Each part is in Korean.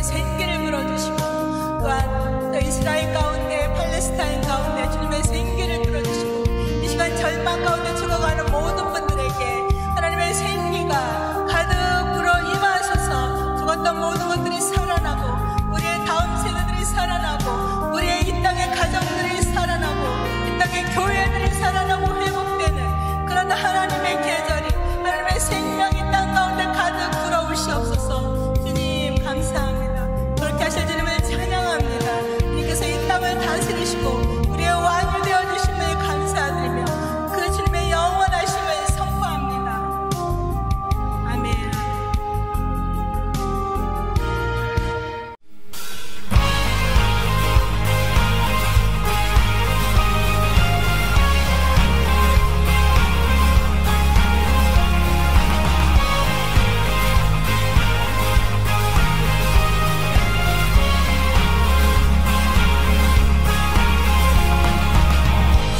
주님의 생기를 불어주시고, 또한 또 이스라엘 가운데 팔레스타인 가운데 주님의 생기를 불어주시고, 이 시간 절망 가운데 죽어가는 모든 분들에게 하나님의 생기가 가득 불어 임하소서. 죽었던 모든 것들이 살아나고, 우리의 다음 세대들이 살아나고, 우리의 이 땅의 가정들이 살아나고, 이 땅의 교회들이 살아나고 회복되는 그런 하나님의 계절이, 하나님의 생명이 땅 가운데 가득 불어오시옵소서. 주님 감사합니다. 그렇게 하실 주님을 찬양합니다. 주님께서 이 땅을 다스리시고 우리의 왕이 되어주심을 감사드리며 그 주님의 영원하심을 선포합니다. 아멘.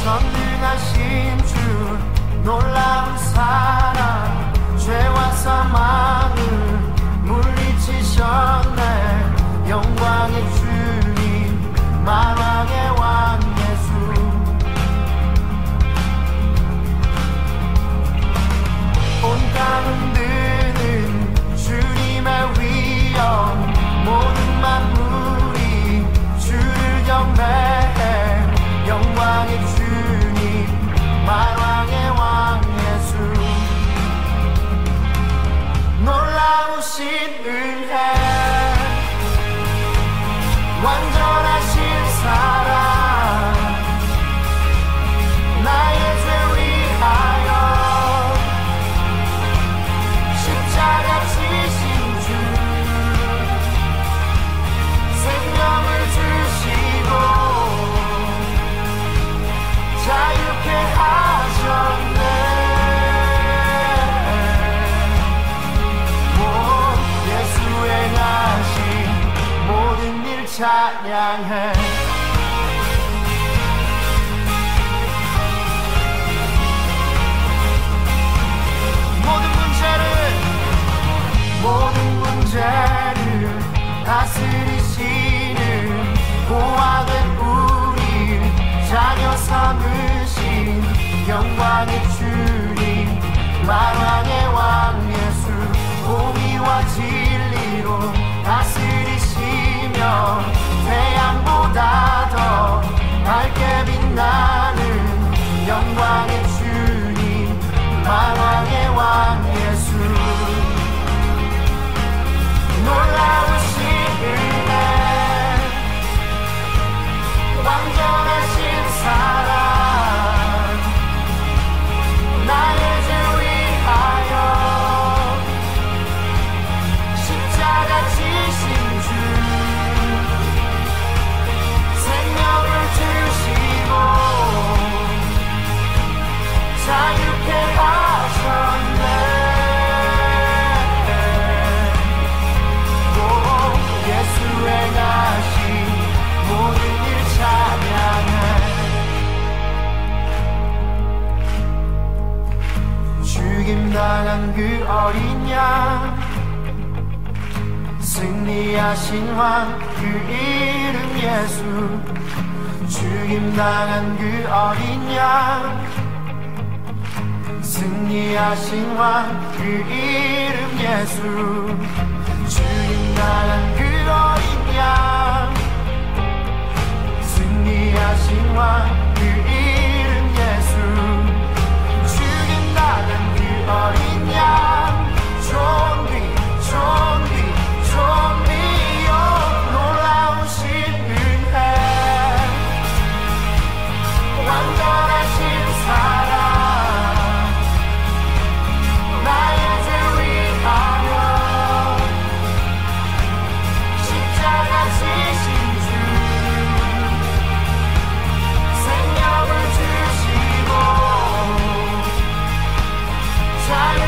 전능하신 주 놀라운 사랑 죄와 사망을 물리치셨네. 영광의 주님 만왕의 왕 예수. 온 땅 흔드는 주님의 위엄, 모든 만물이 주를 경배해. 영광의 주님 만왕의 왕 예수. 놀라우신 은혜, 완전하신 사랑, 나의 죄 위하여 십자가 지신 주, 생명을 주시고 자유케 하셨네. 예수 행하신 모든 일 찬양해. 모든 문제를 다스리시는 고아된 우리 자녀 삼으신 영광의 주님 만왕의 왕 예수. 공의와 진리로 다스리시며 태양보다 더 밝게 빛나는 영광의 주님 만왕의 왕 예수. 놀라우신 은혜, 완전하신 사랑, 나의 죄 위하여 십자가 지신 주, 생명을 주시고 자유케 하셨네. 예수 행하신 모든 일 찬양해. 죽임당한 그 어린 양, 승리하신 왕 그 이름 예수. 죽임당한 그 어린 양, 승리하신 왕 그 이름 예수. 죽임당한 그 어린 양, 승리하신 왕 그 이름 예수. 죽임당한 그 어린 양, 존귀 존귀 존귀요. 놀라우신 은혜, 완전하신 사랑, 나의 죄 위하여 십자가 지신 주, 생명을 주시고 자유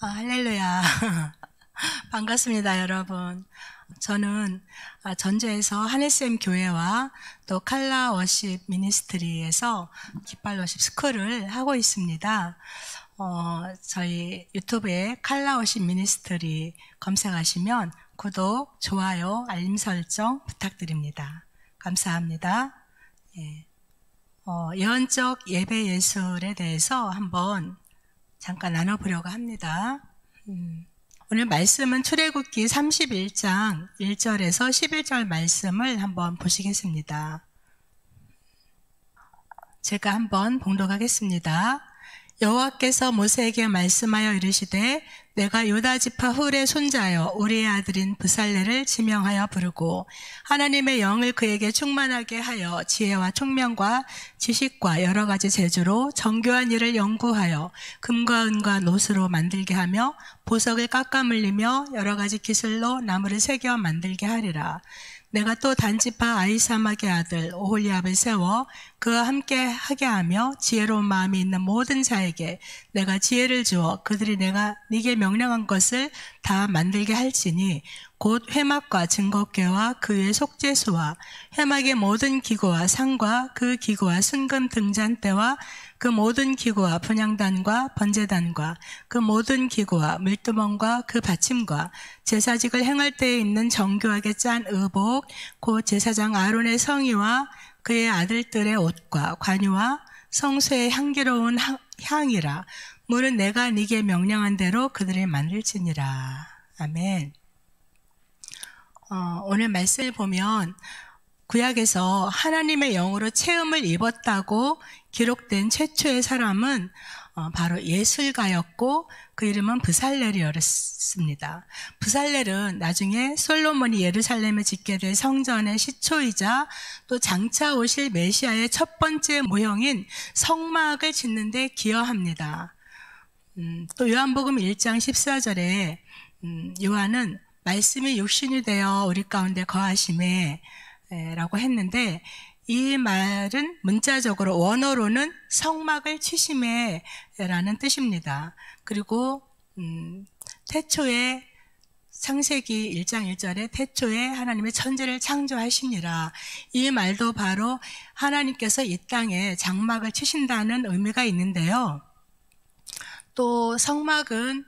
할렐루야. 반갑습니다, 여러분. 저는 전주에서 하늘샘 교회와 또 칼라 워십 미니스트리에서 깃발 워십 스쿨을 하고 있습니다. 저희 유튜브에 칼라 워십 미니스트리 검색하시면 구독, 좋아요, 알림 설정 부탁드립니다. 감사합니다. 예. 예언적 예배 예술에 대해서 한번 잠깐 나눠보려고 합니다. 오늘 말씀은 출애굽기 31장 1절에서 11절 말씀을 한번 보시겠습니다. 제가 한번 봉독하겠습니다. 여호와께서 모세에게 말씀하여 이르시되 내가 유다 지파 훌의 손자여 우리의 아들인 브살레를 지명하여 부르고 하나님의 영을 그에게 충만하게 하여 지혜와 총명과 지식과 여러 가지 재주로 정교한 일을 연구하여 금과 은과 노스로 만들게 하며 보석을 깎아 물리며 여러 가지 기술로 나무를 새겨 만들게 하리라. 내가 또 단지파 아히사막의 아들 오홀리압을 세워 그와 함께 하게 하며 지혜로운 마음이 있는 모든 자에게 내가 지혜를 주어 그들이 내가 네게 명령한 것을 다 만들게 할지니 곧 회막과 증거궤와 그 위의 속죄소와 회막의 모든 기구와 상과 그 기구와 순금 등잔대와 그 모든 기구와 분향단과 번제단과 그 모든 기구와 물두멍과 그 받침과 제사직을 행할 때에 있는 정교하게 짠 의복 곧 제사장 아론의 성의와 그의 아들들의 옷과 관유와 성소의 향기로운 향이라. 물은 내가 네게 명령한 대로 그들을 만들지니라. 아멘. 오늘 말씀을 보면 구약에서 하나님의 영으로 체험을 입었다고 기록된 최초의 사람은 바로 예술가였고 그 이름은 브살렐이었습니다. 브살렐은 나중에 솔로몬이 예루살렘에 짓게 될 성전의 시초이자 또 장차 오실 메시아의 첫 번째 모형인 성막을 짓는 데 기여합니다. 또 요한복음 1장 14절에 요한은 말씀이 육신이 되어 우리 가운데 거하심에 라고 했는데 이 말은 문자적으로 원어로는 성막을 치심에 라는 뜻입니다. 그리고 태초에 창세기 1장 1절에 태초에 하나님의 천지를 창조하시니라. 이 말도 바로 하나님께서 이 땅에 장막을 치신다는 의미가 있는데요. 또 성막은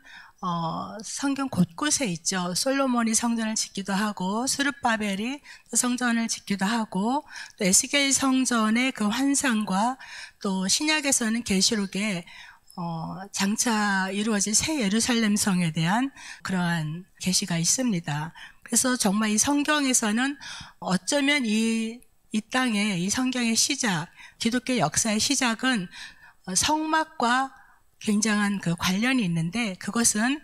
성경 곳곳에 있죠. 솔로몬이 성전을 짓기도 하고 스룹바벨이 성전을 짓기도 하고 또 에스겔 성전의 그 환상과 또 신약에서는 계시록에 장차 이루어질 새 예루살렘 성에 대한 그러한 계시가 있습니다. 그래서 정말 이 성경에서는 어쩌면 이 땅의 이 성경의 시작, 기독교 역사의 시작은 성막과 굉장한 그 관련이 있는데 그것은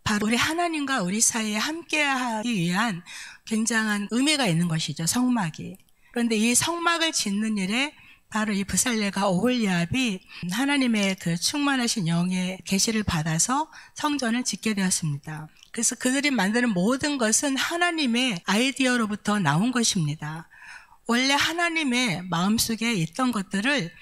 바로 우리 하나님과 우리 사이에 함께하기 위한 굉장한 의미가 있는 것이죠. 성막이. 그런데 이 성막을 짓는 일에 바로 이 브살레가 오홀리압이 하나님의 그 충만하신 영의 계시를 받아서 성전을 짓게 되었습니다. 그래서 그들이 만드는 모든 것은 하나님의 아이디어로부터 나온 것입니다. 원래 하나님의 마음속에 있던 것들을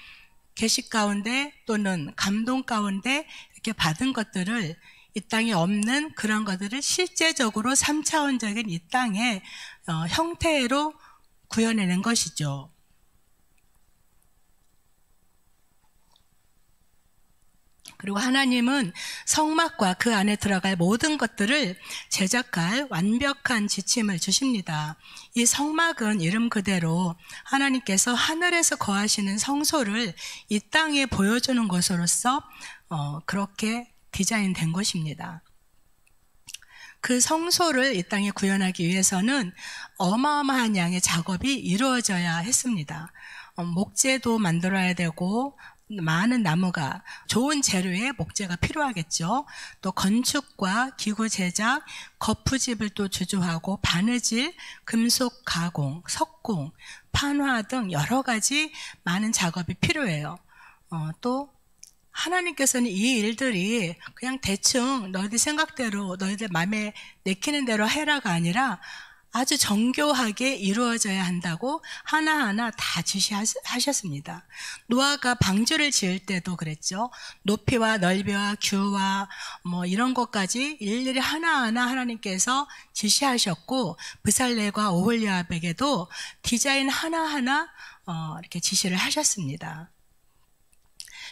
계시 가운데 또는 감동 가운데 이렇게 받은 것들을 이 땅에 없는 그런 것들을 실제적으로 3차원적인 이 땅의 형태로 구현해낸 것이죠. 그리고 하나님은 성막과 그 안에 들어갈 모든 것들을 제작할 완벽한 지침을 주십니다. 이 성막은 이름 그대로 하나님께서 하늘에서 거하시는 성소를 이 땅에 보여주는 것으로서 그렇게 디자인된 것입니다. 그 성소를 이 땅에 구현하기 위해서는 어마어마한 양의 작업이 이루어져야 했습니다. 목재도 만들어야 되고 많은 나무가 좋은 재료의 목재가 필요하겠죠. 또 건축과 기구 제작, 거푸집을 또 주조하고 바느질, 금속 가공, 석공, 판화 등 여러 가지 많은 작업이 필요해요. 또 하나님께서는 이 일들이 그냥 대충 너희들 생각대로 너희들 마음에 내키는 대로 해라가 아니라 아주 정교하게 이루어져야 한다고 하나하나 다 지시하셨습니다. 노아가 방주를 지을 때도 그랬죠. 높이와 넓이와 규와 이런 것까지 일일이 하나하나 하나님께서 지시하셨고, 브살레과 오홀리압에게도 디자인 하나하나 이렇게 지시를 하셨습니다.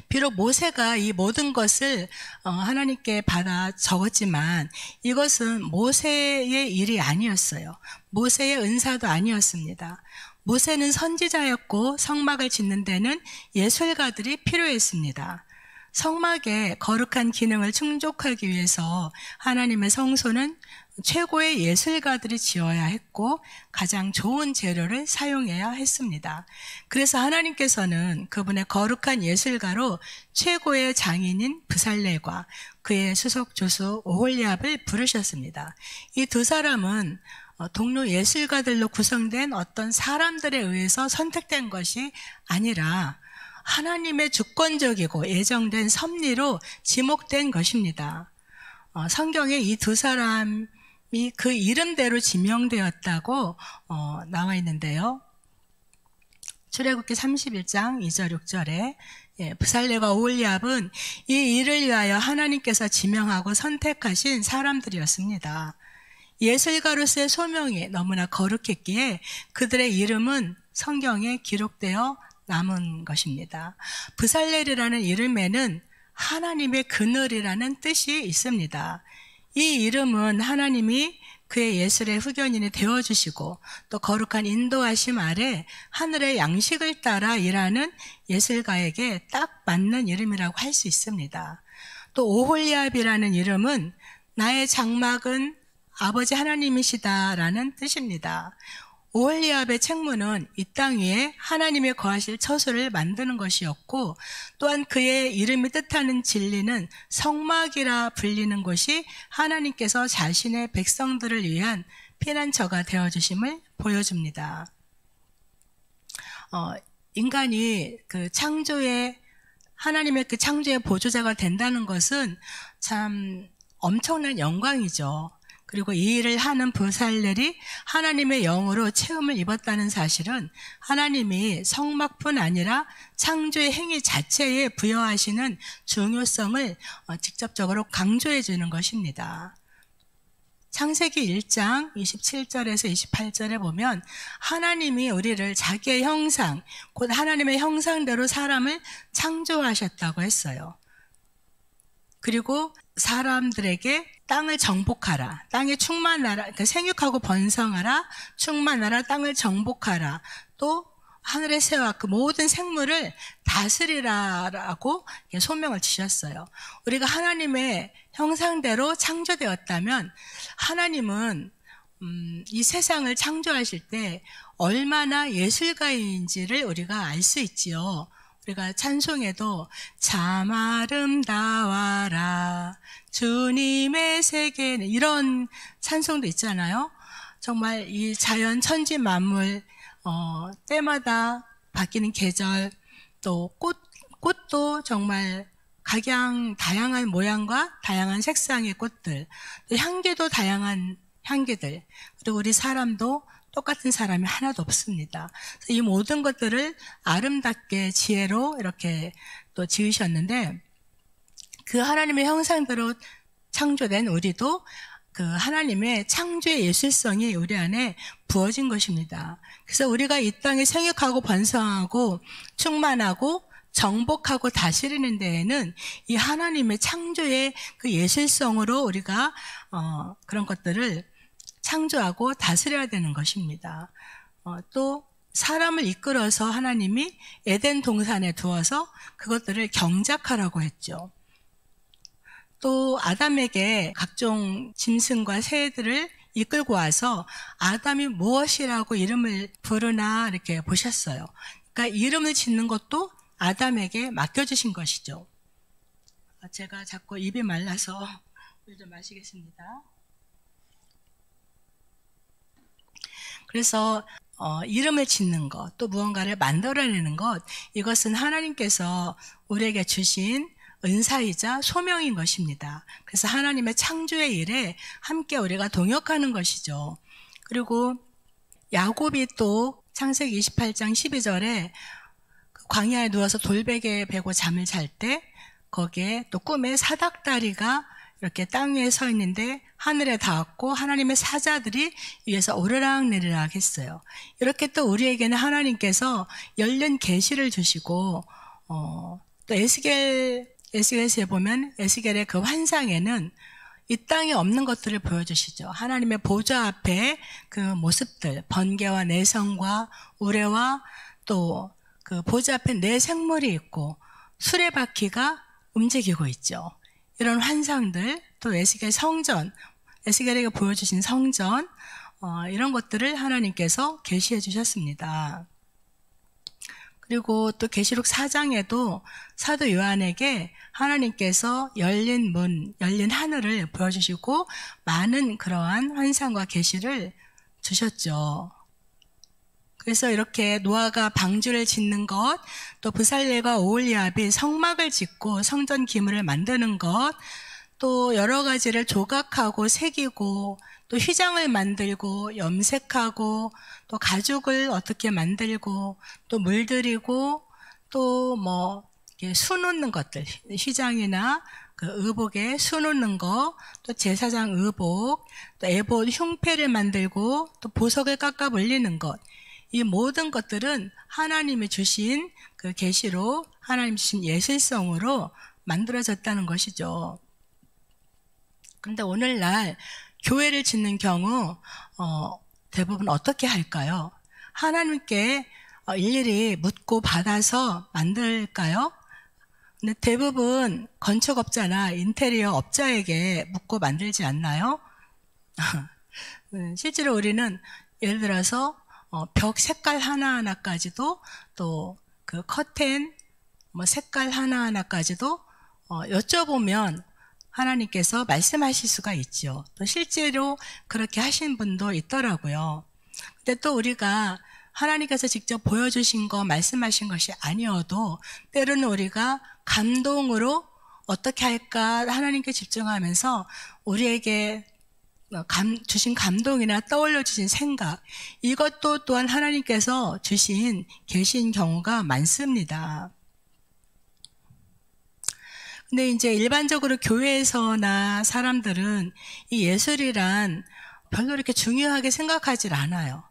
비록 모세가 이 모든 것을 하나님께 받아 적었지만 이것은 모세의 일이 아니었어요. 모세의 은사도 아니었습니다. 모세는 선지자였고 성막을 짓는 데는 예술가들이 필요했습니다. 성막의 거룩한 기능을 충족하기 위해서 하나님의 성소는 최고의 예술가들이 지어야 했고 가장 좋은 재료를 사용해야 했습니다. 그래서 하나님께서는 그분의 거룩한 예술가로 최고의 장인인 브살레과 그의 수석 조수 오홀리압을 부르셨습니다. 이 두 사람은 동료 예술가들로 구성된 어떤 사람들에 의해서 선택된 것이 아니라 하나님의 주권적이고 예정된 섭리로 지목된 것입니다. 성경에 이 두 사람이 그 이름대로 지명되었다고 나와 있는데요. 출애굽기 31장 2절 6절에 브살레와 오홀리압은 이 일을 위하여 하나님께서 지명하고 선택하신 사람들이었습니다. 예술가로서의 소명이 너무나 거룩했기에 그들의 이름은 성경에 기록되어 남은 것입니다. 브살렐이라는 이름에는 하나님의 그늘이라는 뜻이 있습니다. 이 이름은 하나님이 그의 예술의 후견인이 되어주시고 또 거룩한 인도하심 아래 하늘의 양식을 따라 일하는 예술가에게 딱 맞는 이름이라고 할 수 있습니다. 또 오홀리압이라는 이름은 나의 장막은 아버지 하나님이시다라는 뜻입니다. 오홀리압의 책무는 이 땅 위에 하나님의 거하실 처소를 만드는 것이었고, 또한 그의 이름이 뜻하는 진리는 성막이라 불리는 곳이 하나님께서 자신의 백성들을 위한 피난처가 되어주심을 보여줍니다. 인간이 그 창조의 하나님의 그 창조의 보조자가 된다는 것은 참 엄청난 영광이죠. 그리고 이 일을 하는 브살렐이 하나님의 영으로 체험을 입었다는 사실은 하나님이 성막뿐 아니라 창조의 행위 자체에 부여하시는 중요성을 직접적으로 강조해 주는 것입니다. 창세기 1장 27절에서 28절에 보면 하나님이 우리를 자기의 형상, 곧 하나님의 형상대로 사람을 창조하셨다고 했어요. 그리고 사람들에게 땅을 정복하라, 땅에 충만하라, 그러니까 생육하고 번성하라, 충만하라, 땅을 정복하라, 또 하늘의 새와 그 모든 생물을 다스리라라고 소명을 주셨어요. 우리가 하나님의 형상대로 창조되었다면 하나님은 이 세상을 창조하실 때 얼마나 예술가인지를 우리가 알 수 있지요. 우리가 찬송에도 참 아름다워라 주님의 세계는, 이런 찬송도 있잖아요. 정말 이 자연 천지 만물, 때마다 바뀌는 계절, 또 꽃도 정말 각양 다양한 모양과 다양한 색상의 꽃들, 또 향기도 다양한 향기들, 그리고 우리 사람도 똑같은 사람이 하나도 없습니다. 이 모든 것들을 아름답게 지혜로 이렇게 또 지으셨는데, 그 하나님의 형상대로 창조된 우리도 그 하나님의 창조의 예술성이 우리 안에 부어진 것입니다. 그래서 우리가 이 땅에 생육하고 번성하고 충만하고 정복하고 다스리는 데에는 이 하나님의 창조의 그 예술성으로 우리가 그런 것들을 창조하고 다스려야 되는 것입니다. 또 사람을 이끌어서 하나님이 에덴 동산에 두어서 그것들을 경작하라고 했죠. 또 아담에게 각종 짐승과 새들을 이끌고 와서 아담이 무엇이라고 이름을 부르나 이렇게 보셨어요. 그러니까 이름을 짓는 것도 아담에게 맡겨주신 것이죠. 제가 자꾸 입이 말라서 물 좀 마시겠습니다. 그래서 이름을 짓는 것, 또 무언가를 만들어내는 것, 이것은 하나님께서 우리에게 주신 은사이자 소명인 것입니다. 그래서 하나님의 창조의 일에 함께 우리가 동역하는 것이죠. 그리고 야곱이 또 창세기 28장 12절에 광야에 누워서 돌베개 베고 잠을 잘 때 거기에 또 꿈에 사닥다리가 이렇게 땅 위에 서 있는데 하늘에 닿았고 하나님의 사자들이 위에서 오르락내리락 했어요. 이렇게 또 우리에게는 하나님께서 열린 계시를 주시고 또 에스겔서에 보면 에스겔의 그 환상에는 이 땅에 없는 것들을 보여주시죠. 하나님의 보좌 앞에 그 모습들, 번개와 내성과 우레와 또 그 보좌 앞에 네 생물이 있고 수레바퀴가 움직이고 있죠. 이런 환상들, 또 에스겔 성전, 에스겔에게 보여주신 성전, 이런 것들을 하나님께서 계시해 주셨습니다. 그리고 또 계시록 4장에도 사도 요한에게 하나님께서 열린 문, 열린 하늘을 보여주시고 많은 그러한 환상과 계시를 주셨죠. 그래서 이렇게 노아가 방주를 짓는 것, 또 브살렐과 오홀리압이 성막을 짓고 성전 기물을 만드는 것, 또 여러 가지를 조각하고 새기고 또 휘장을 만들고 염색하고 또 가죽을 어떻게 만들고 또 물들이고 또 뭐 수 놓는 것들, 휘장이나 그 의복에 수 놓는 거, 또 제사장 의복, 또 에봇 흉패를 만들고 또 보석을 깎아 올리는 것, 이 모든 것들은 하나님이 주신 그 계시로 하나님 주신 예술성으로 만들어졌다는 것이죠. 그런데 오늘날 교회를 짓는 경우 대부분 어떻게 할까요? 하나님께 일일이 묻고 받아서 만들까요? 근데 대부분 건축업자나 인테리어 업자에게 묻고 만들지 않나요? 실제로 우리는 예를 들어서 벽 색깔 하나하나까지도 또 그 커튼 뭐 색깔 하나하나까지도 여쭤보면 하나님께서 말씀하실 수가 있죠. 또 실제로 그렇게 하신 분도 있더라고요. 근데 또 우리가 하나님께서 직접 보여주신 거, 말씀하신 것이 아니어도 때로는 우리가 감동으로 어떻게 할까 하나님께 집중하면서 우리에게 주신 감동이나 떠올려 주신 생각, 이것도 또한 하나님께서 주신 계신 경우가 많습니다. 근데 이제 일반적으로 교회에서나 사람들은 이 예술이란 별로 이렇게 중요하게 생각하질 않아요.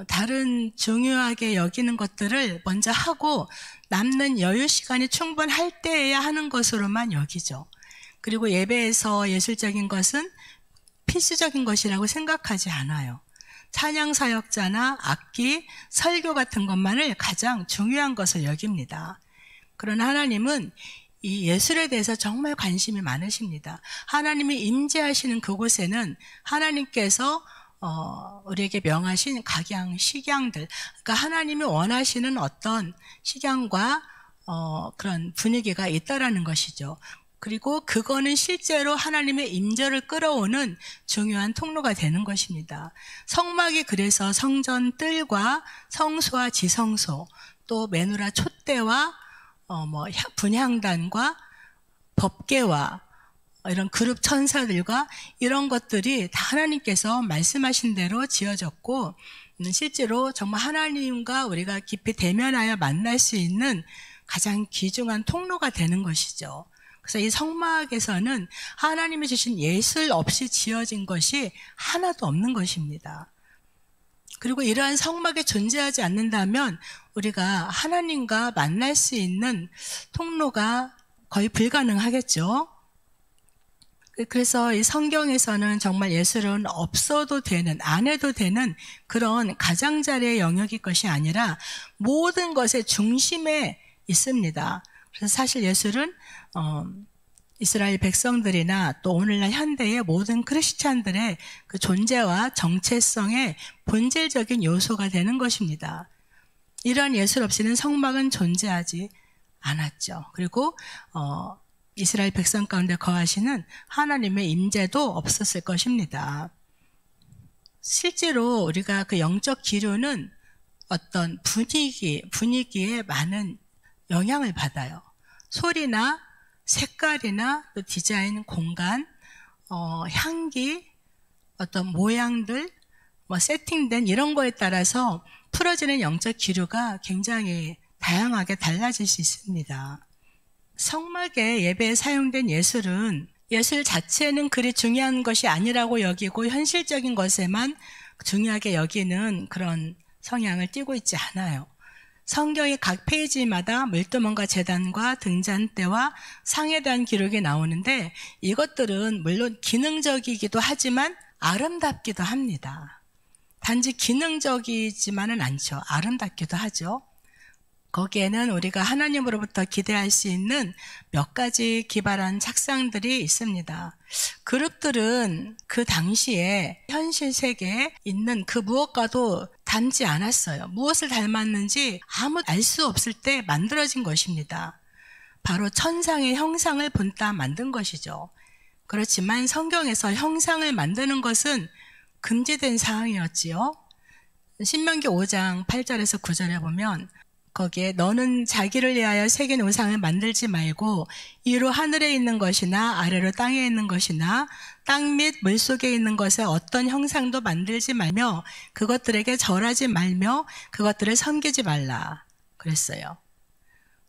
다른 중요하게 여기는 것들을 먼저 하고 남는 여유 시간이 충분할 때에야 하는 것으로만 여기죠. 그리고 예배에서 예술적인 것은 필수적인 것이라고 생각하지 않아요. 찬양 사역자나 악기, 설교 같은 것만을 가장 중요한 것을 여깁니다. 그러나 하나님은 이 예술에 대해서 정말 관심이 많으십니다. 하나님이 임재하시는 그곳에는 하나님께서 우리에게 명하신 각양, 식양들, 그러니까 하나님이 원하시는 어떤 식양과 그런 분위기가 있다라는 것이죠. 그리고 그거는 실제로 하나님의 임재를 끌어오는 중요한 통로가 되는 것입니다. 성막이 그래서 성전 뜰과 성소와 지성소, 또 메누라 촛대와 분향단과 법궤와 이런 그룹 천사들과 이런 것들이 다 하나님께서 말씀하신 대로 지어졌고, 실제로 정말 하나님과 우리가 깊이 대면하여 만날 수 있는 가장 귀중한 통로가 되는 것이죠. 그래서 이 성막에서는 하나님이 주신 예술 없이 지어진 것이 하나도 없는 것입니다. 그리고 이러한 성막이 존재하지 않는다면 우리가 하나님과 만날 수 있는 통로가 거의 불가능하겠죠. 그래서 이 성경에서는 정말 예술은 없어도 되는, 안 해도 되는 그런 가장자리의 영역일 것이 아니라 모든 것의 중심에 있습니다. 그래서 사실 예술은 이스라엘 백성들이나 또 오늘날 현대의 모든 크리스찬들의 그 존재와 정체성의 본질적인 요소가 되는 것입니다. 이러한 예술 없이는 성막은 존재하지 않았죠. 그리고 이스라엘 백성 가운데 거하시는 하나님의 임재도 없었을 것입니다. 실제로 우리가 그 영적 기류는 어떤 분위기에 많은 영향을 받아요. 소리나 색깔이나 또 디자인, 공간, 향기, 어떤 모양들, 세팅된 이런 거에 따라서 풀어지는 영적 기류가 굉장히 다양하게 달라질 수 있습니다. 성막의 예배에 사용된 예술 자체는 그리 중요한 것이 아니라고 여기고 현실적인 것에만 중요하게 여기는 그런 성향을 띠고 있지 않아요. 성경의 각 페이지마다 물두멍과 제단과 등잔대와 상에 대한 기록이 나오는데 이것들은 물론 기능적이기도 하지만 아름답기도 합니다. 단지 기능적이지만은 않죠. 아름답기도 하죠. 거기에는 우리가 하나님으로부터 기대할 수 있는 몇 가지 기발한 착상들이 있습니다. 그룹들은 그 당시에 현실 세계에 있는 그 무엇과도 닮지 않았어요. 무엇을 닮았는지 아무 알 수 없을 때 만들어진 것입니다. 바로 천상의 형상을 본따 만든 것이죠. 그렇지만 성경에서 형상을 만드는 것은 금지된 사항이었지요. 신명기 5장 8절에서 9절에 보면 거기에 너는 자기를 위하여 새긴 우상을 만들지 말고 위로 하늘에 있는 것이나 아래로 땅에 있는 것이나 땅 및 물속에 있는 것에 어떤 형상도 만들지 말며 그것들에게 절하지 말며 그것들을 섬기지 말라 그랬어요.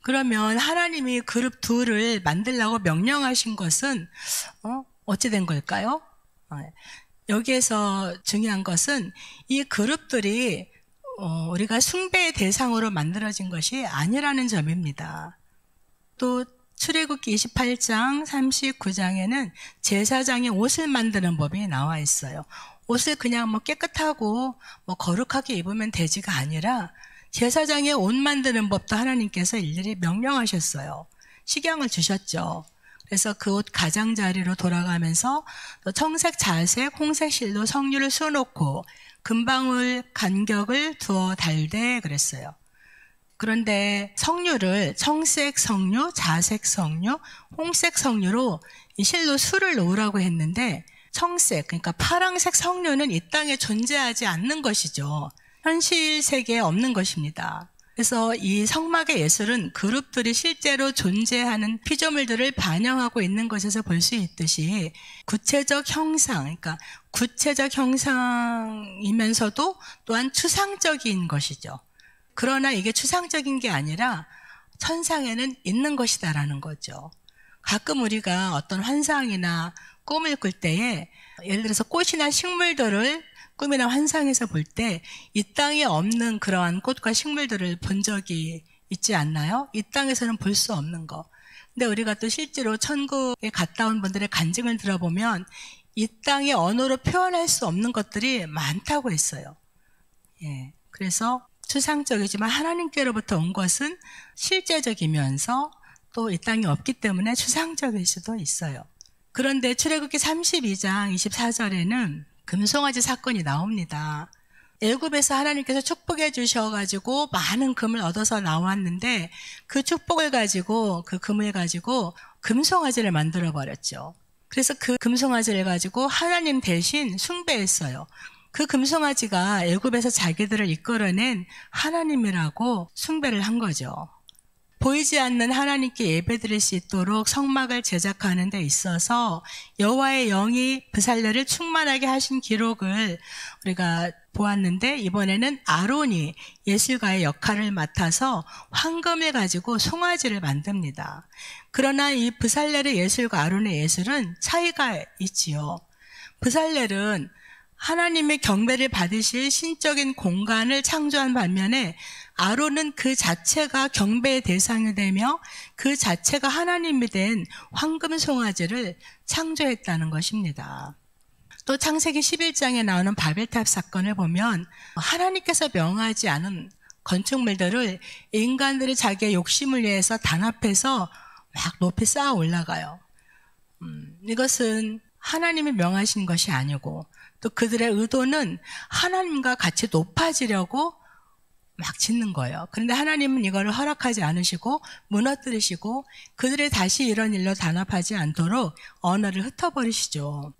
그러면 하나님이 그룹 둘을 만들라고 명령하신 것은 어찌 된 걸까요? 여기에서 중요한 것은 이 그룹들이 우리가 숭배의 대상으로 만들어진 것이 아니라는 점입니다. 또 출애굽기 28장 39장에는 제사장이 옷을 만드는 법이 나와 있어요. 옷을 그냥 깨끗하고 거룩하게 입으면 되지가 아니라 제사장의 옷 만드는 법도 하나님께서 일일이 명령하셨어요. 식양을 주셨죠. 그래서 그 옷 가장자리로 돌아가면서 청색, 자색, 홍색 실로 성류를 쏘놓고 금방울 간격을 두어 달되 그랬어요. 그런데 성류를 청색 성류, 자색 성류, 홍색 성류로 이 실로 수를 놓으라고 했는데 청색, 그러니까 파랑색 성류는 이 땅에 존재하지 않는 것이죠. 현실 세계에 없는 것입니다. 그래서 이 성막의 예술은 그룹들이 실제로 존재하는 피조물들을 반영하고 있는 것에서 볼 수 있듯이 구체적 형상, 그러니까 구체적 형상이면서도 또한 추상적인 것이죠. 그러나 이게 추상적인 게 아니라 천상에는 있는 것이다라는 거죠. 가끔 우리가 어떤 환상이나 꿈을 꿀 때에 예를 들어서 꽃이나 식물들을 꿈이나 환상에서 볼 때 이 땅에 없는 그러한 꽃과 식물들을 본 적이 있지 않나요? 이 땅에서는 볼 수 없는 거. 근데 우리가 또 실제로 천국에 갔다 온 분들의 간증을 들어보면 이 땅의 언어로 표현할 수 없는 것들이 많다고 했어요. 예. 그래서 추상적이지만 하나님께로부터 온 것은 실제적이면서 또 이 땅에 없기 때문에 추상적일 수도 있어요. 그런데 출애굽기 32장 24절에는 금송아지 사건이 나옵니다. 애굽에서 하나님께서 축복해 주셔가지고 많은 금을 얻어서 나왔는데 그 축복을 가지고 그 금을 가지고 금송아지를 만들어 버렸죠. 그래서 그 금송아지를 가지고 하나님 대신 숭배했어요. 그 금송아지가 애굽에서 자기들을 이끌어낸 하나님이라고 숭배를 한 거죠. 보이지 않는 하나님께 예배드릴 수 있도록 성막을 제작하는 데 있어서 여호와의 영이 브살레를 충만하게 하신 기록을 우리가 보았는데 이번에는 아론이 예술가의 역할을 맡아서 황금을 가지고 송아지를 만듭니다. 그러나 이 브살렐의 예술과 아론의 예술은 차이가 있지요. 브살렐은 하나님의 경배를 받으실 신적인 공간을 창조한 반면에 아론은 그 자체가 경배의 대상이 되며 그 자체가 하나님이 된 황금 송아지를 창조했다는 것입니다. 또 창세기 11장에 나오는 바벨탑 사건을 보면 하나님께서 명하지 않은 건축물들을 인간들이 자기의 욕심을 위해서 단합해서 막 높이 쌓아 올라가요. 이것은 하나님이 명하신 것이 아니고 또 그들의 의도는 하나님과 같이 높아지려고 막 짓는 거예요. 그런데 하나님은 이거를 허락하지 않으시고 무너뜨리시고 그들이 다시 이런 일로 단합하지 않도록 언어를 흩어버리시죠.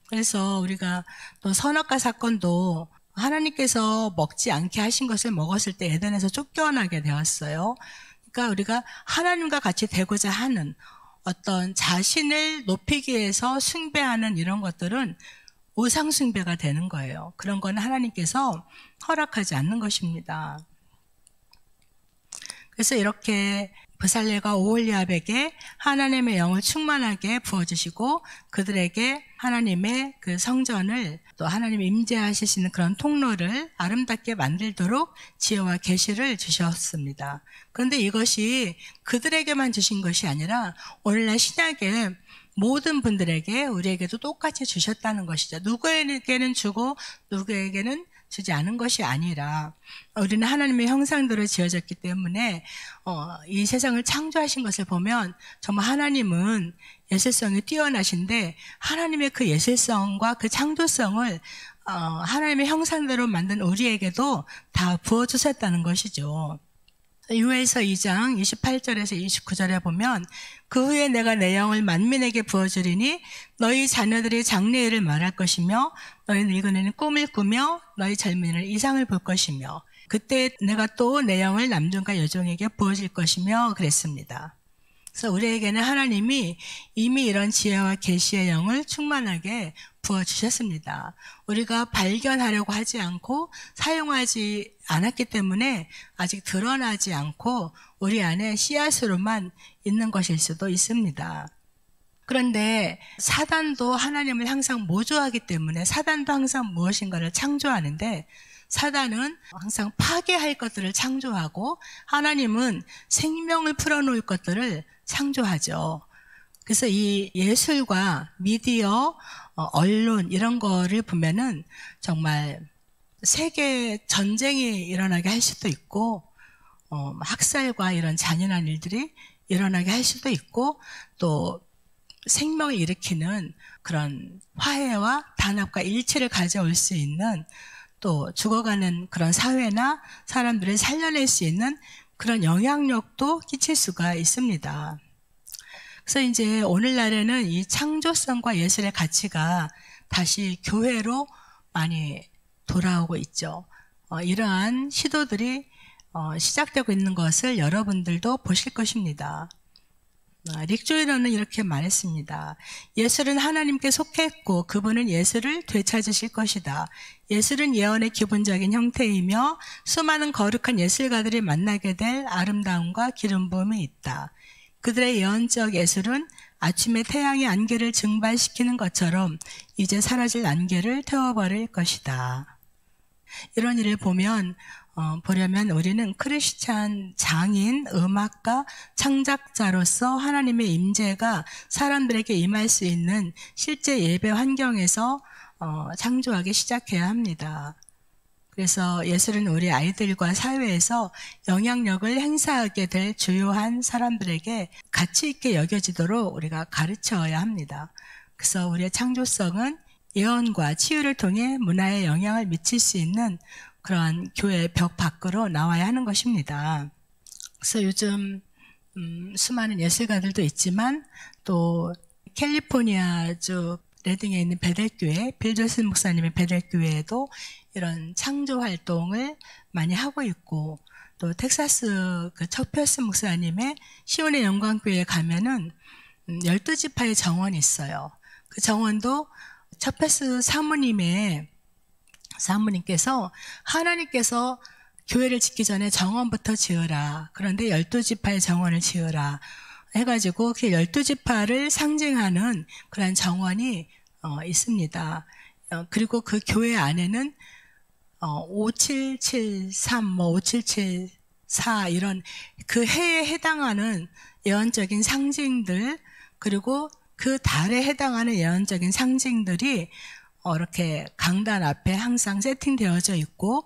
그래서 우리가 또 선악과 사건도 하나님께서 먹지 않게 하신 것을 먹었을 때 에덴에서 쫓겨나게 되었어요. 그러니까 우리가 하나님과 같이 되고자 하는 어떤 자신을 높이기 위해서 숭배하는 이런 것들은 우상숭배가 되는 거예요. 그런 건 하나님께서 허락하지 않는 것입니다. 그래서 이렇게 브살렐과 오홀리압에게 하나님의 영을 충만하게 부어주시고 그들에게 하나님의 그 성전을 또 하나님 임재하실 수 있는 그런 통로를 아름답게 만들도록 지혜와 계시를 주셨습니다. 그런데 이것이 그들에게만 주신 것이 아니라 오늘날 신약의 모든 분들에게 우리에게도 똑같이 주셨다는 것이죠. 누구에게는 주고 누구에게는 주지 않은 것이 아니라 우리는 하나님의 형상대로 지어졌기 때문에 이 세상을 창조하신 것을 보면 정말 하나님은 예술성이 뛰어나신데 하나님의 그 예술성과 그 창조성을 하나님의 형상대로 만든 우리에게도 다 부어주셨다는 것이죠. 요엘서 2장 28절에서 29절에 보면 그 후에 내가 내 영을 만민에게 부어주리니 너희 자녀들이 장래일을 말할 것이며 너희 늙은이는 꿈을 꾸며 너희 젊은이는 이상을 볼 것이며 그때 내가 또 내 영을 남종과 여종에게 부어줄 것이며 그랬습니다. 그래서 우리에게는 하나님이 이미 이런 지혜와 계시의 영을 충만하게 부어주셨습니다. 우리가 발견하려고 하지 않고 사용하지 않았기 때문에 아직 드러나지 않고 우리 안에 씨앗으로만 있는 것일 수도 있습니다. 그런데 사단도 하나님을 항상 모조하기 때문에 사단도 항상 무엇인가를 창조하는데 사단은 항상 파괴할 것들을 창조하고 하나님은 생명을 풀어놓을 것들을 창조하죠. 그래서 이 예술과 미디어, 언론 이런 거를 보면은 정말 세계 전쟁이 일어나게 할 수도 있고 학살과 이런 잔인한 일들이 일어나게 할 수도 있고 또 생명을 일으키는 그런 화해와 단합과 일치를 가져올 수 있는 또 죽어가는 그런 사회나 사람들을 살려낼 수 있는 그런 영향력도 끼칠 수가 있습니다. 그래서 이제 오늘날에는 이 창조성과 예술의 가치가 다시 교회로 많이 돌아오고 있죠. 이러한 시도들이 시작되고 있는 것을 여러분들도 보실 것입니다. 릭 조이너는 이렇게 말했습니다. 예술은 하나님께 속했고 그분은 예술을 되찾으실 것이다. 예술은 예언의 기본적인 형태이며 수많은 거룩한 예술가들이 만나게 될 아름다움과 기름 부음이 있다. 그들의 예언적 예술은 아침에 태양의 안개를 증발시키는 것처럼 이제 사라질 안개를 태워버릴 것이다. 이런 일을 보려면 우리는 크리스찬 장인, 음악가, 창작자로서 하나님의 임재가 사람들에게 임할 수 있는 실제 예배 환경에서 창조하기 시작해야 합니다. 그래서 예술은 우리 아이들과 사회에서 영향력을 행사하게 될 주요한 사람들에게 가치 있게 여겨지도록 우리가 가르쳐야 합니다. 그래서 우리의 창조성은 예언과 치유를 통해 문화에 영향을 미칠 수 있는 그러한 교회의 벽 밖으로 나와야 하는 것입니다. 그래서 요즘 수많은 예술가들도 있지만 또 캘리포니아주 레딩에 있는 베델교회, 빌 조슨 목사님의 베델교회에도 이런 창조 활동을 많이 하고 있고 또 텍사스 그 척표스 목사님의 시온의 영광교회에 가면은 12지파의 정원이 있어요. 그 정원도 척표스 사모님께서 하나님께서 교회를 짓기 전에 정원부터 지으라. 그런데 12지파의 정원을 지으라. 해가지고 그 12지파를 상징하는 그런 정원이 있습니다. 그리고 그 교회 안에는 5773, 5774 이런 그 해에 해당하는 예언적인 상징들 그리고 그 달에 해당하는 예언적인 상징들이 이렇게 강단 앞에 항상 세팅되어져 있고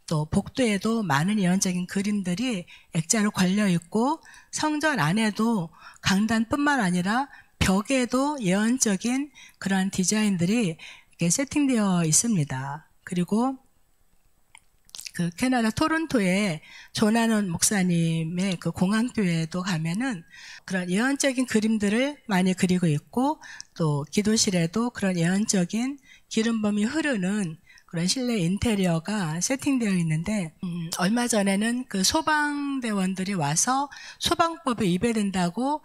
또 복도에도 많은 예언적인 그림들이 액자로 걸려 있고 성전 안에도 강단뿐만 아니라 벽에도 예언적인 그러한 디자인들이 이렇게 세팅되어 있습니다. 그리고 그 캐나다 토론토의 조나논 목사님의 그 공항교회에도 가면은 그런 예언적인 그림들을 많이 그리고 있고 또 기도실에도 그런 예언적인 기름범이 흐르는 그런 실내 인테리어가 세팅되어 있는데 얼마 전에는 그 소방대원들이 와서 소방법에 위배된다고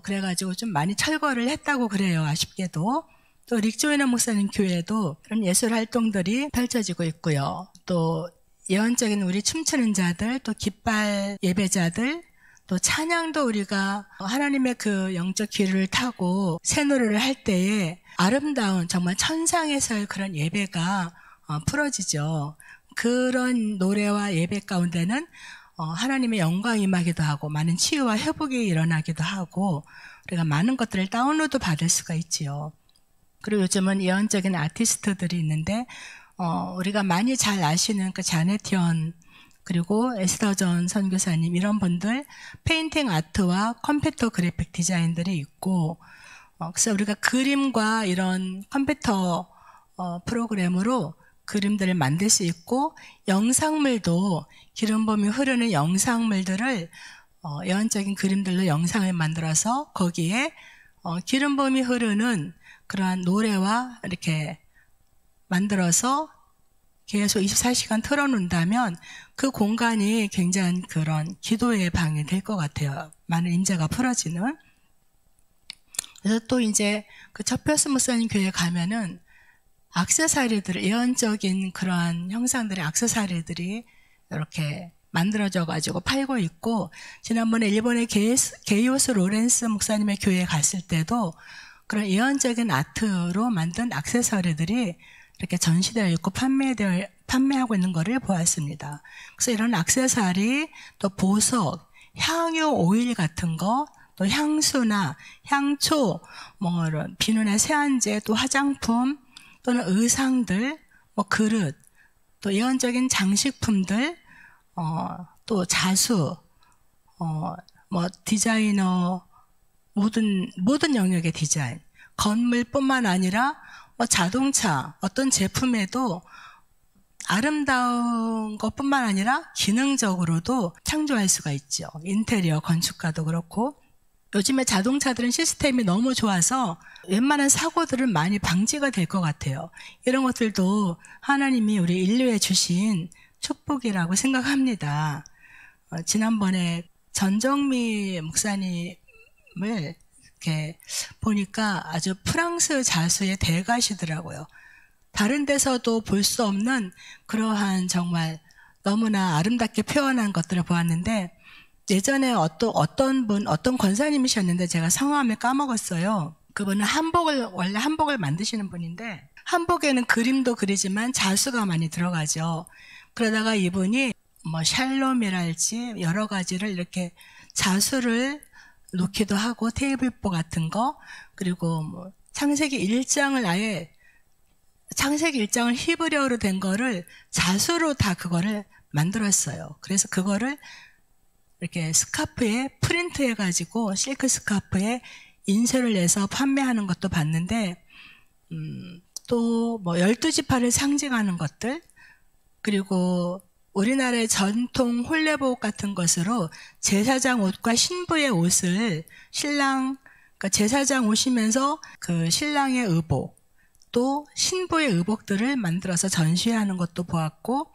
그래가지고 좀 많이 철거를 했다고 그래요. 아쉽게도. 또 릭조이너 목사님 교회도 그런 예술 활동들이 펼쳐지고 있고요. 또 예언적인 우리 춤추는 자들, 또 깃발 예배자들, 또 찬양도 우리가 하나님의 그 영적 기류를 타고 새 노래를 할 때에 아름다운 정말 천상에서의 그런 예배가 풀어지죠. 그런 노래와 예배 가운데는 하나님의 영광이 임하기도 하고 많은 치유와 회복이 일어나기도 하고 우리가 많은 것들을 다운로드 받을 수가 있지요. 그리고 요즘은 예언적인 아티스트들이 있는데 우리가 많이 잘 아시는 그 자넷 현 그리고 에스더 전 선교사님 이런 분들 페인팅 아트와 컴퓨터 그래픽 디자인들이 있고 그래서 우리가 그림과 이런 컴퓨터 프로그램으로 그림들을 만들 수 있고 영상물도 기름범이 흐르는 영상물들을 예언적인 그림들로 영상을 만들어서 거기에 기름범이 흐르는 그러한 노래와 이렇게 만들어서 계속 24시간 틀어놓는다면 그 공간이 굉장한 그런 기도의 방이 될 것 같아요. 많은 임재가 풀어지는. 그래서 또 이제 그 첩표스 목사님 교회에 가면은 액세서리들, 예언적인 그러한 형상들의 액세서리들이 이렇게 만들어져 가지고 팔고 있고, 지난번에 일본의 게이오스 로렌스 목사님의 교회에 갔을 때도 그런 예언적인 아트로 만든 액세서리들이 이렇게 전시되어 있고 판매하고 있는 것을 보았습니다. 그래서 이런 액세서리, 또 보석, 향유 오일 같은 거, 또 향수나 향초, 뭐 이런 비누나 세안제, 또 화장품, 또는 의상들, 뭐 그릇, 또 예언적인 장식품들, 또 자수, 뭐 디자이너, 모든 영역의 디자인, 건물뿐만 아니라 뭐 자동차, 어떤 제품에도 아름다운 것뿐만 아니라 기능적으로도 창조할 수가 있죠. 인테리어, 건축가도 그렇고. 요즘에 자동차들은 시스템이 너무 좋아서 웬만한 사고들은 많이 방지가 될 것 같아요. 이런 것들도 하나님이 우리 인류에 주신 축복이라고 생각합니다. 지난번에 전정미 목사님을 이렇게 보니까 아주 프랑스 자수의 대가시더라고요. 다른 데서도 볼 수 없는 그러한 정말 너무나 아름답게 표현한 것들을 보았는데, 예전에 어떤 권사님이셨는데 제가 성함을 까먹었어요. 그분은 원래 한복을 만드시는 분인데, 한복에는 그림도 그리지만 자수가 많이 들어가죠. 그러다가 이분이 뭐 샬롬이랄지 여러 가지를 이렇게 자수를 놓기도 하고, 테이블보 같은 거, 그리고 뭐 창세기 1장을 히브리어로 된 거를 자수로 다 그거를 만들었어요. 그래서 그거를 이렇게 스카프에 프린트해가지고 실크 스카프에 인쇄를 해서 판매하는 것도 봤는데, 또 뭐 12지파를 상징하는 것들, 그리고 우리나라의 전통 홀레복 같은 것으로 제사장 옷과 신부의 옷을 그러니까 제사장 오시면서 그 신랑의 의복, 또 신부의 의복들을 만들어서 전시하는 것도 보았고,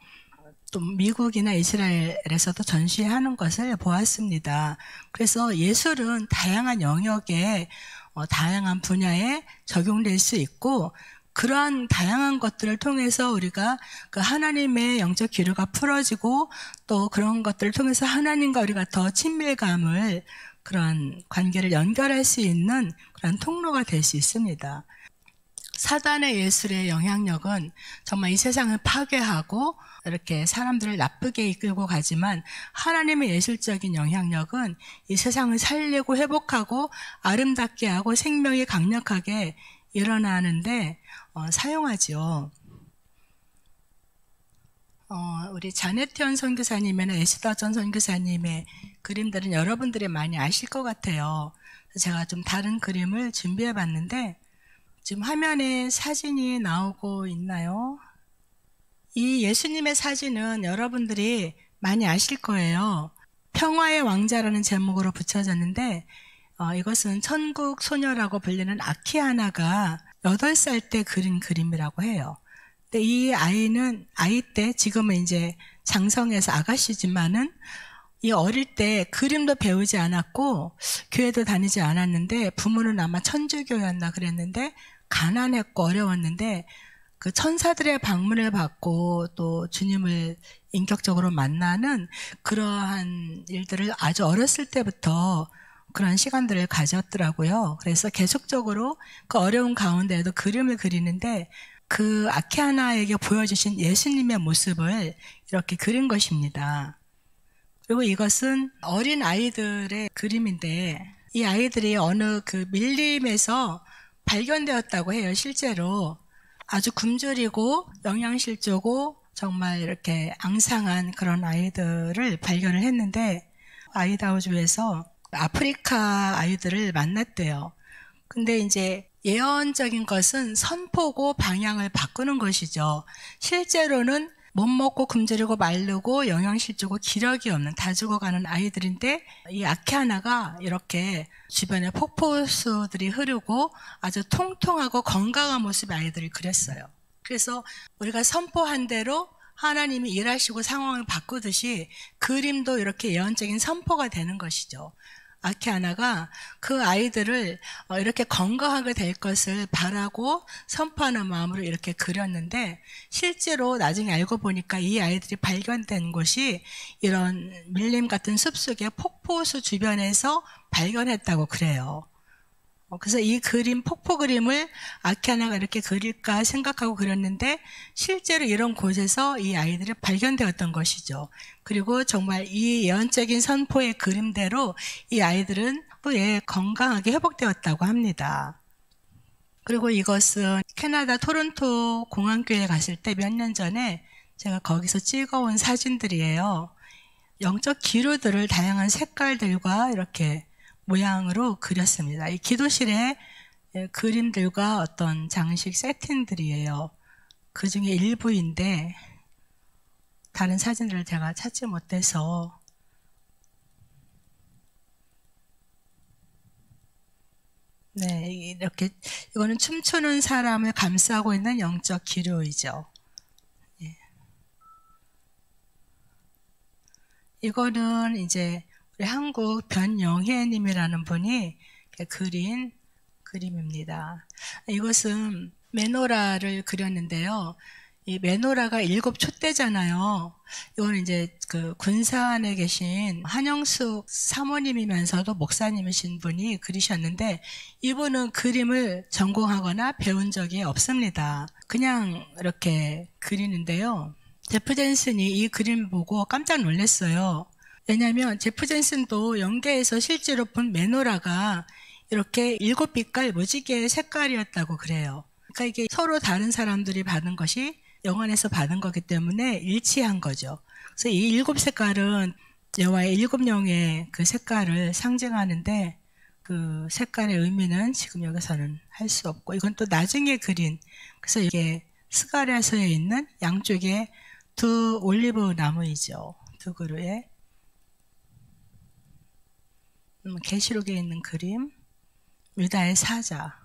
또 미국이나 이스라엘에서도 전시하는 것을 보았습니다. 그래서 예술은 다양한 영역에 다양한 분야에 적용될 수 있고, 그러한 다양한 것들을 통해서 우리가 그 하나님의 영적 기류가 풀어지고, 또 그런 것들을 통해서 하나님과 우리가 더 친밀감을, 그런 관계를 연결할 수 있는 그런 통로가 될 수 있습니다. 사단의 예술의 영향력은 정말 이 세상을 파괴하고 이렇게 사람들을 나쁘게 이끌고 가지만, 하나님의 예술적인 영향력은 이 세상을 살리고 회복하고 아름답게 하고 생명이 강력하게 일어나는데 사용하죠. 우리 자넷 현 선교사님이나 에스더 전 선교사님의 그림들은 여러분들이 많이 아실 것 같아요. 제가 좀 다른 그림을 준비해 봤는데, 지금 화면에 사진이 나오고 있나요? 이 예수님의 사진은 여러분들이 많이 아실 거예요. 평화의 왕자라는 제목으로 붙여졌는데, 이것은 천국 소녀라고 불리는 아키아나가 8살 때 그린 그림이라고 해요. 근데 이 아이 때, 지금은 이제 장성해서 아가씨지만은, 이 어릴 때 그림도 배우지 않았고 교회도 다니지 않았는데 부모는 아마 천주교였나 그랬는데 가난했고 어려웠는데 그 천사들의 방문을 받고 또 주님을 인격적으로 만나는 그러한 일들을 아주 어렸을 때부터 그런 시간들을 가졌더라고요. 그래서 계속적으로 그 어려운 가운데에도 그림을 그리는데 그 아키하나에게 보여주신 예수님의 모습을 이렇게 그린 것입니다. 그리고 이것은 어린 아이들의 그림인데 이 아이들이 어느 그 밀림에서 발견되었다고 해요. 실제로 아주 굶주리고 영양실조고 정말 이렇게 앙상한 그런 아이들을 발견을 했는데 아이다우주에서 아프리카 아이들을 만났대요. 근데 이제 예언적인 것은 선포고 방향을 바꾸는 것이죠. 실제로는 못 먹고 굶주리고 마르고 영양실조고 기력이 없는 다 죽어가는 아이들인데 이 아키하나가 이렇게 주변에 폭포수들이 흐르고 아주 통통하고 건강한 모습의 아이들을 그렸어요. 그래서 우리가 선포한 대로 하나님이 일하시고 상황을 바꾸듯이 그림도 이렇게 예언적인 선포가 되는 것이죠. 아키하나가 그 아이들을 이렇게 건강하게 될 것을 바라고 선포하는 마음으로 이렇게 그렸는데 실제로 나중에 알고 보니까 이 아이들이 발견된 곳이 이런 밀림 같은 숲속의 폭포수 주변에서 발견했다고 그래요. 그래서 이 그림, 폭포 그림을 아키하나가 이렇게 그릴까 생각하고 그렸는데 실제로 이런 곳에서 이 아이들이 발견되었던 것이죠. 그리고 정말 이 예언적인 선포의 그림대로 이 아이들은 또 건강하게 회복되었다고 합니다. 그리고 이것은 캐나다 토론토 공항교회에 갔을 때 몇 년 전에 제가 거기서 찍어온 사진들이에요. 영적 기류들을 다양한 색깔들과 이렇게 모양으로 그렸습니다. 이 기도실의 그림들과 어떤 장식 세팅들이에요. 그 중에 일부인데 다른 사진들을 제가 찾지 못해서 네, 이렇게 이거는 춤추는 사람을 감싸고 있는 영적 기류이죠. 예. 이거는 이제 우리 한국 변영혜님이라는 분이 그린 그림입니다. 이것은 메노라를 그렸는데요. 이 메노라가 7촛대잖아요. 이거는 이제 그 군산에 계신 한영숙 사모님이면서도 목사님이신 분이 그리셨는데 이분은 그림을 전공하거나 배운 적이 없습니다. 그냥 이렇게 그리는데요. 제프 젠슨이 이 그림을 보고 깜짝 놀랐어요. 왜냐하면 제프 젠슨도 영계에서 실제로 본 메노라가 이렇게 7빛깔 무지개의 색깔이었다고 그래요. 그러니까 이게 서로 다른 사람들이 받은 것이 영안에서 받은 거기 때문에 일치한 거죠. 그래서 이 7색깔은 여호와의 7영의 그 색깔을 상징하는데 그 색깔의 의미는 지금 여기서는 할 수 없고 이건 또 나중에 그린 그래서 이게 스가랴서에 있는 양쪽에 두 올리브 나무이죠. 두 그루에 계시록에 있는 그림 유다의 사자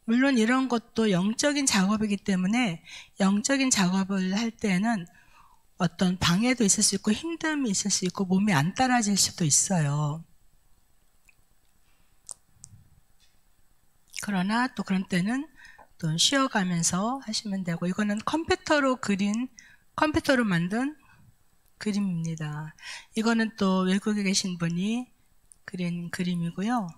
물론 이런 것도 영적인 작업이기 때문에 영적인 작업을 할 때는 어떤 방해도 있을 수 있고 힘듦이 있을 수 있고 몸이 안 따라질 수도 있어요. 그러나 또 그런 때는 또 쉬어가면서 하시면 되고 이거는 컴퓨터로 만든 그림입니다. 이거는 또 외국에 계신 분이 그린 그림이고요.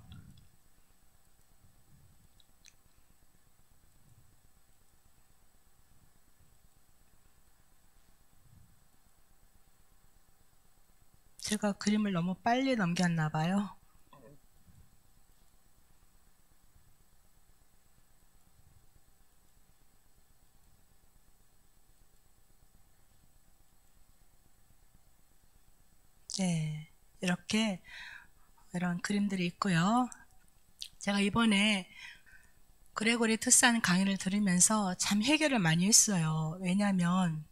제가 그림을 너무 빨리 넘겼나 봐요. 네, 이렇게 이런 그림들이 있고요. 제가 이번에 그레고리 특산 강의를 들으면서 참 해결을 많이 했어요. 왜냐하면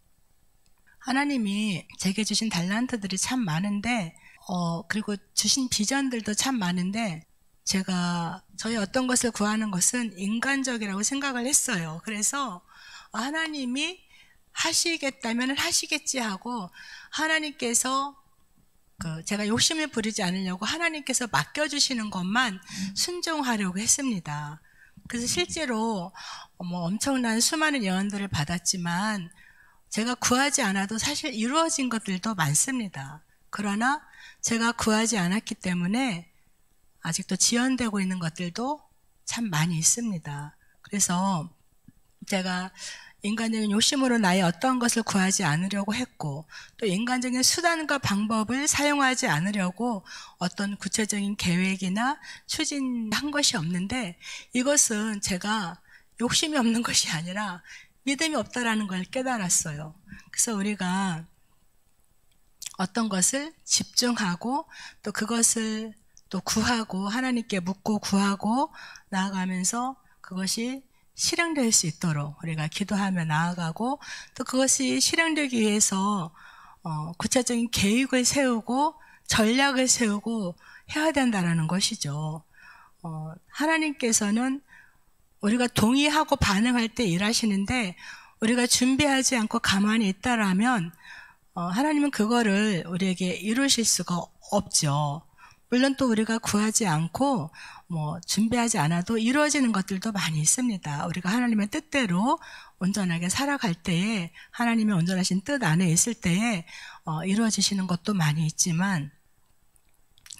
하나님이 제게 주신 달란트들이 참 많은데 그리고 주신 비전들도 참 많은데 제가 저희 어떤 것을 구하는 것은 인간적이라고 생각을 했어요. 그래서 하나님이 하시겠다면 하시겠지 하고 하나님께서 제가 욕심을 부리지 않으려고 하나님께서 맡겨주시는 것만 순종하려고 했습니다. 그래서 실제로 엄청난 수많은 예언들을 받았지만 제가 구하지 않아도 사실 이루어진 것들도 많습니다. 그러나 제가 구하지 않았기 때문에 아직도 지연되고 있는 것들도 참 많이 있습니다. 그래서 제가 인간적인 욕심으로 나의 어떤 것을 구하지 않으려고 했고 또 인간적인 수단과 방법을 사용하지 않으려고 어떤 구체적인 계획이나 추진한 것이 없는데 이것은 제가 욕심이 없는 것이 아니라 믿음이 없다라는 걸 깨달았어요. 그래서 우리가 어떤 것을 집중하고 또 그것을 또 구하고 하나님께 묻고 구하고 나아가면서 그것이 실행될 수 있도록 우리가 기도하며 나아가고 또 그것이 실행되기 위해서 구체적인 계획을 세우고 전략을 세우고 해야 된다는 것이죠. 하나님께서는 우리가 동의하고 반응할 때 일하시는데 우리가 준비하지 않고 가만히 있다라면 하나님은 그거를 우리에게 이루실 수가 없죠. 물론 또 우리가 구하지 않고 준비하지 않아도 이루어지는 것들도 많이 있습니다. 우리가 하나님의 뜻대로 온전하게 살아갈 때에 하나님의 온전하신 뜻 안에 있을 때에 이루어지시는 것도 많이 있지만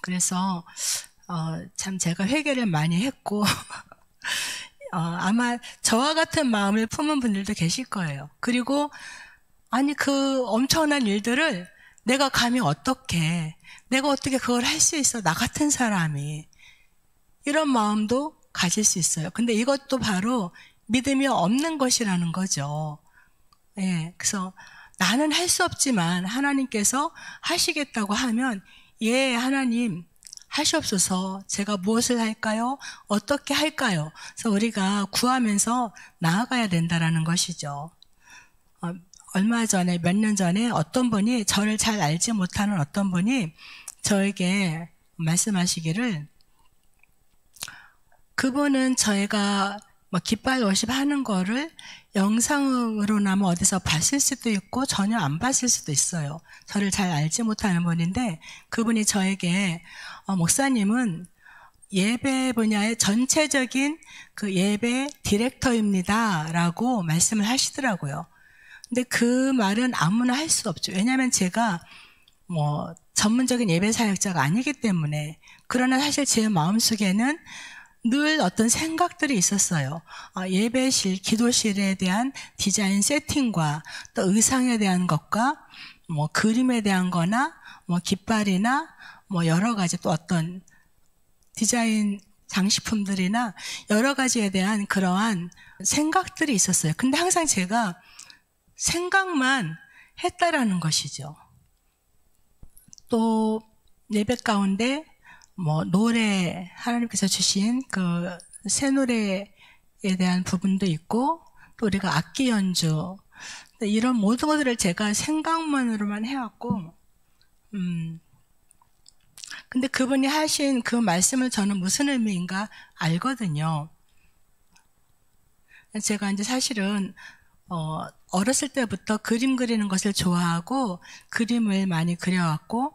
그래서 참 제가 회개를 많이 했고 아마 저와 같은 마음을 품은 분들도 계실 거예요. 그리고 아니 그 엄청난 일들을 내가 감히 어떻게 내가 어떻게 그걸 할 수 있어 나 같은 사람이 이런 마음도 가질 수 있어요. 근데 이것도 바로 믿음이 없는 것이라는 거죠. 예, 그래서 나는 할 수 없지만 하나님께서 하시겠다고 하면 예 하나님 하시옵소서 제가 무엇을 할까요? 어떻게 할까요? 그래서 우리가 구하면서 나아가야 된다라는 것이죠. 얼마 전에 몇 년 전에 어떤 분이 저를 잘 알지 못하는 어떤 분이 저에게 말씀하시기를 그분은 저희가 깃발 워십 하는 거를 영상으로나마 어디서 봤을 수도 있고 전혀 안 봤을 수도 있어요. 저를 잘 알지 못하는 분인데 그분이 저에게 목사님은 예배 분야의 전체적인 그 예배 디렉터입니다 라고 말씀을 하시더라고요. 근데 그 말은 아무나 할 수 없죠. 왜냐하면 제가 전문적인 예배 사역자가 아니기 때문에. 그러나 사실 제 마음속에는 늘 어떤 생각들이 있었어요. 예배실, 기도실에 대한 디자인 세팅과 또 의상에 대한 것과 그림에 대한 거나 깃발이나 여러 가지 또 어떤 디자인 장식품들이나 여러 가지에 대한 그러한 생각들이 있었어요. 근데 항상 제가 생각만 했다라는 것이죠. 또 예배 가운데 노래 하나님께서 주신 그 새 노래에 대한 부분도 있고 또 우리가 악기 연주 이런 모든 것들을 제가 생각만으로만 해왔고 근데 그분이 하신 그 말씀을 저는 무슨 의미인가 알거든요. 제가 이제 사실은 어렸을 때부터 그림 그리는 것을 좋아하고 그림을 많이 그려왔고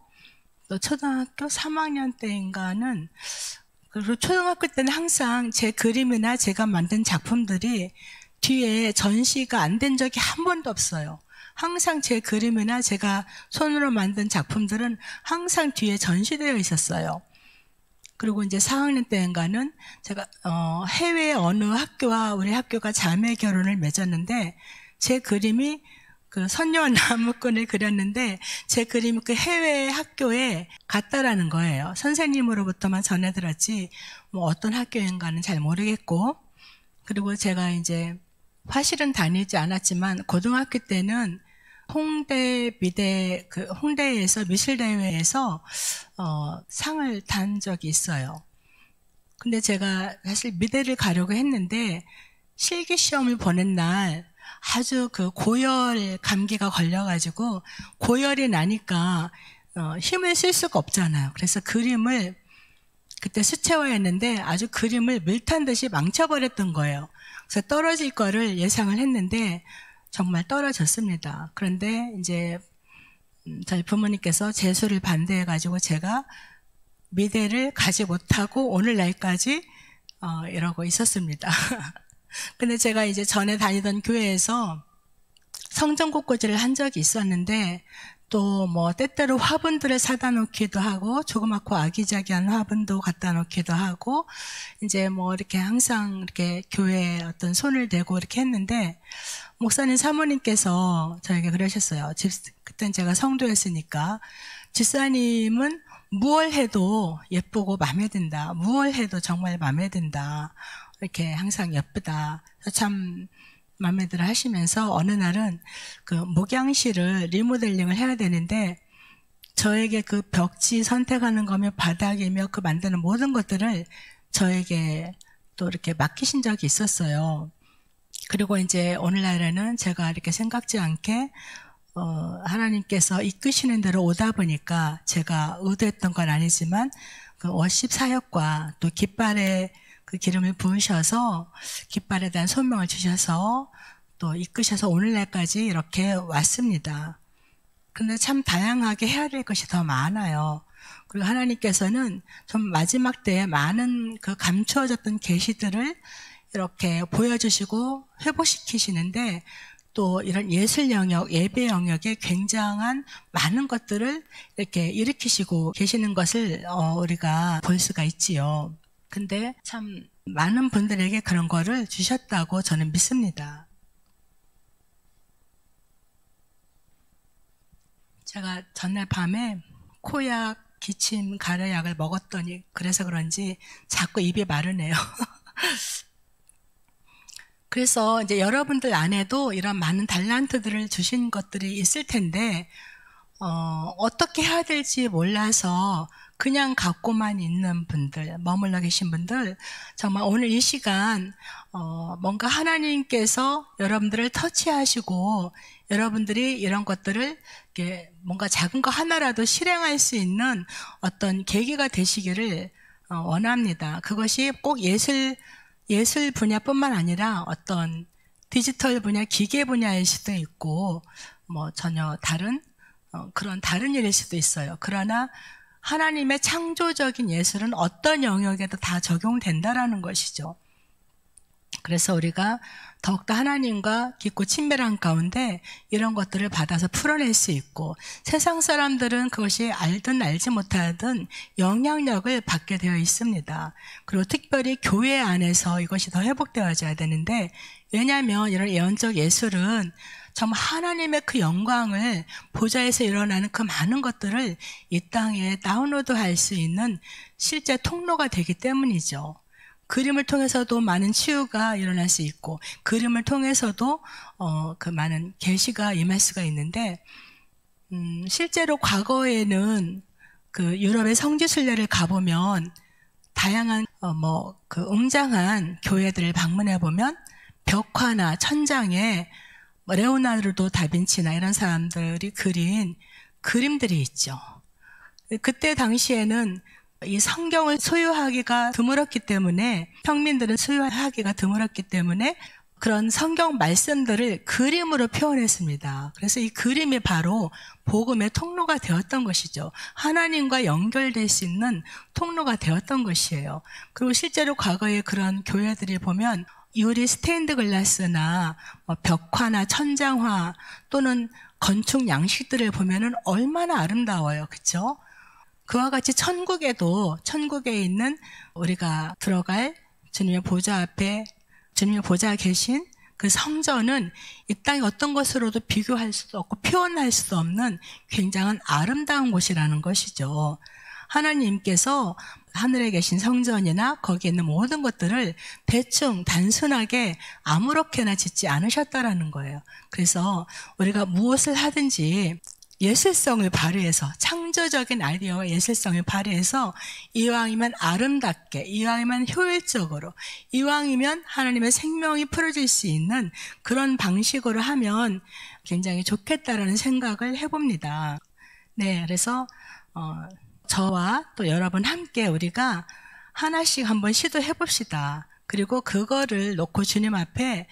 또 초등학교 3학년 때인가는 그리고 초등학교 때는 항상 제 그림이나 제가 만든 작품들이 뒤에 전시가 안 된 적이 한 번도 없어요. 항상 제 그림이나 제가 손으로 만든 작품들은 항상 뒤에 전시되어 있었어요. 그리고 이제 4학년 때인가는 제가 해외 어느 학교와 우리 학교가 자매 결혼을 맺었는데 제 그림이 그 선녀와 나무꾼을 그렸는데 제 그림이 그 해외 학교에 갔다라는 거예요. 선생님으로부터만 전해 들었지 어떤 학교인가는 잘 모르겠고 그리고 제가 이제 화실은 다니지 않았지만 고등학교 때는 홍대에서 미술대회에서 상을 탄 적이 있어요. 근데 제가 사실 미대를 가려고 했는데 실기시험을 보는 날 아주 그 고열 감기가 걸려가지고 고열이 나니까 힘을 쓸 수가 없잖아요. 그래서 그림을 그때 수채화였는데 아주 그림을 밀탄 듯이 망쳐버렸던 거예요. 그래서 떨어질 거를 예상을 했는데 정말 떨어졌습니다. 그런데 이제 저희 부모님께서 재수를 반대해가지고 제가 미대를 가지 못하고 오늘날까지 이러고 있었습니다. 근데 제가 이제 전에 다니던 교회에서 성전국고지를 한 적이 있었는데 또 뭐 때때로 화분들을 사다 놓기도 하고 조그맣고 아기자기한 화분도 갖다 놓기도 하고 이제 뭐 이렇게 항상 이렇게 교회에 어떤 손을 대고 이렇게 했는데 목사님 사모님께서 저에게 그러셨어요. 그땐 제가 성도였으니까 집사님은 무얼 해도 예쁘고 마음에 든다. 무얼 해도 정말 마음에 든다. 이렇게 항상 예쁘다. 참 마음에 들어 하시면서 어느 날은 그 목양실을 리모델링을 해야 되는데 저에게 그 벽지 선택하는 거며 바닥이며 그 만드는 모든 것들을 저에게 또 이렇게 맡기신 적이 있었어요. 그리고 이제 오늘날에는 제가 이렇게 생각지 않게 하나님께서 이끄시는 대로 오다 보니까 제가 의도했던 건 아니지만 그 워십 사역과 또 깃발에 그 기름을 부으셔서 깃발에 대한 소명을 주셔서 또 이끄셔서 오늘날까지 이렇게 왔습니다. 근데 참 다양하게 해야 될 것이 더 많아요. 그리고 하나님께서는 좀 마지막 때에 많은 그 감추어졌던 계시들을 이렇게 보여주시고 회복시키시는데 또 이런 예술 영역, 예배 영역에 굉장한 많은 것들을 이렇게 일으키시고 계시는 것을 우리가 볼 수가 있지요. 근데 참 많은 분들에게 그런 거를 주셨다고 저는 믿습니다. 제가 전날 밤에 코약, 기침, 가래약을 먹었더니 그래서 그런지 자꾸 입이 마르네요. 그래서 이제 여러분들 안에도 이런 많은 달란트들을 주신 것들이 있을 텐데 어떻게 해야 될지 몰라서 그냥 갖고만 있는 분들, 머물러 계신 분들, 정말 오늘 이 시간 뭔가 하나님께서 여러분들을 터치하시고 여러분들이 이런 것들을 이렇게 뭔가 작은 거 하나라도 실행할 수 있는 어떤 계기가 되시기를 원합니다. 그것이 꼭 예술 분야뿐만 아니라 어떤 디지털 분야, 기계 분야일 수도 있고 뭐 전혀 다른 그런 다른 일일 수도 있어요. 그러나 하나님의 창조적인 예술은 어떤 영역에도 다 적용된다라는 것이죠. 그래서 우리가 더욱더 하나님과 깊고 친밀한 가운데 이런 것들을 받아서 풀어낼 수 있고 세상 사람들은 그것이 알든 알지 못하든 영향력을 받게 되어 있습니다. 그리고 특별히 교회 안에서 이것이 더 회복되어져야 되는데 왜냐하면 이런 예언적 예술은 정말 하나님의 그 영광을 보좌에서 일어나는 그 많은 것들을 이 땅에 다운로드할 수 있는 실제 통로가 되기 때문이죠. 그림을 통해서도 많은 치유가 일어날 수 있고 그림을 통해서도 그 많은 계시가 임할 수가 있는데 실제로 과거에는 그 유럽의 성지순례를 가보면 다양한 그 웅장한 교회들을 방문해 보면 벽화나 천장에 레오나르도 다빈치나 이런 사람들이 그린 그림들이 있죠. 그때 당시에는 이 성경을 소유하기가 드물었기 때문에 평민들은 소유하기가 드물었기 때문에 그런 성경 말씀들을 그림으로 표현했습니다. 그래서 이 그림이 바로 복음의 통로가 되었던 것이죠. 하나님과 연결될 수 있는 통로가 되었던 것이에요. 그리고 실제로 과거에 그런 교회들이 보면 유리 스테인드 글라스나 벽화나 천장화 또는 건축 양식들을 보면은 얼마나 아름다워요. 그렇죠? 그와 같이 천국에 있는 우리가 들어갈 주님의 보좌 앞에 주님의 보좌에 계신 그 성전은 이 땅의 어떤 것으로도 비교할 수도 없고 표현할 수도 없는 굉장한 아름다운 곳이라는 것이죠. 하나님께서 하늘에 계신 성전이나 거기에 있는 모든 것들을 대충 단순하게 아무렇게나 짓지 않으셨다라는 거예요. 그래서 우리가 무엇을 하든지 예술성을 발휘해서 창조적인 아이디어와 예술성을 발휘해서 이왕이면 아름답게, 이왕이면 효율적으로, 이왕이면 하나님의 생명이 풀어질 수 있는 그런 방식으로 하면 굉장히 좋겠다라는 생각을 해봅니다. 네, 그래서 저와 또 여러분 함께 우리가 하나씩 한번 시도해 봅시다. 그리고 그거를 놓고 주님 앞에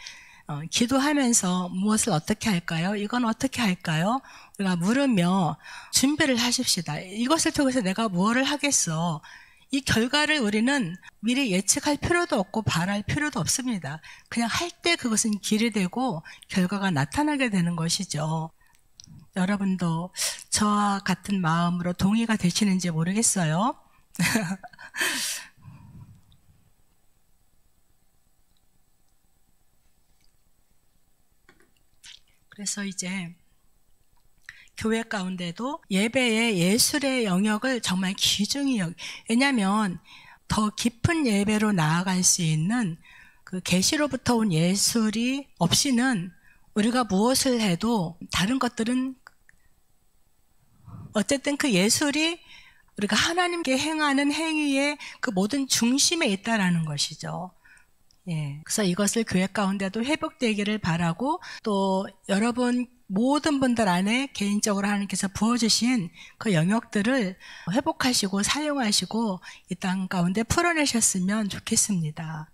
기도하면서 무엇을 어떻게 할까요? 이건 어떻게 할까요? 우리가 물으며 준비를 하십시다. 이것을 통해서 내가 무엇을 하겠어? 이 결과를 우리는 미리 예측할 필요도 없고 바랄 필요도 없습니다. 그냥 할 때 그것은 길이 되고 결과가 나타나게 되는 것이죠. 여러분도 저와 같은 마음으로 동의가 되시는지 모르겠어요. 그래서 이제 교회 가운데도 예배의 예술의 영역을 정말 귀중히 왜냐하면 더 깊은 예배로 나아갈 수 있는 그 계시로부터 온 예술이 없이는 우리가 무엇을 해도 다른 것들은 어쨌든 그 예술이 우리가 하나님께 행하는 행위의 그 모든 중심에 있다라는 것이죠. 예. 그래서 이것을 교회 가운데도 회복되기를 바라고 또 여러분 모든 분들 안에 개인적으로 하나님께서 부어주신 그 영역들을 회복하시고 사용하시고 이 땅 가운데 풀어내셨으면 좋겠습니다.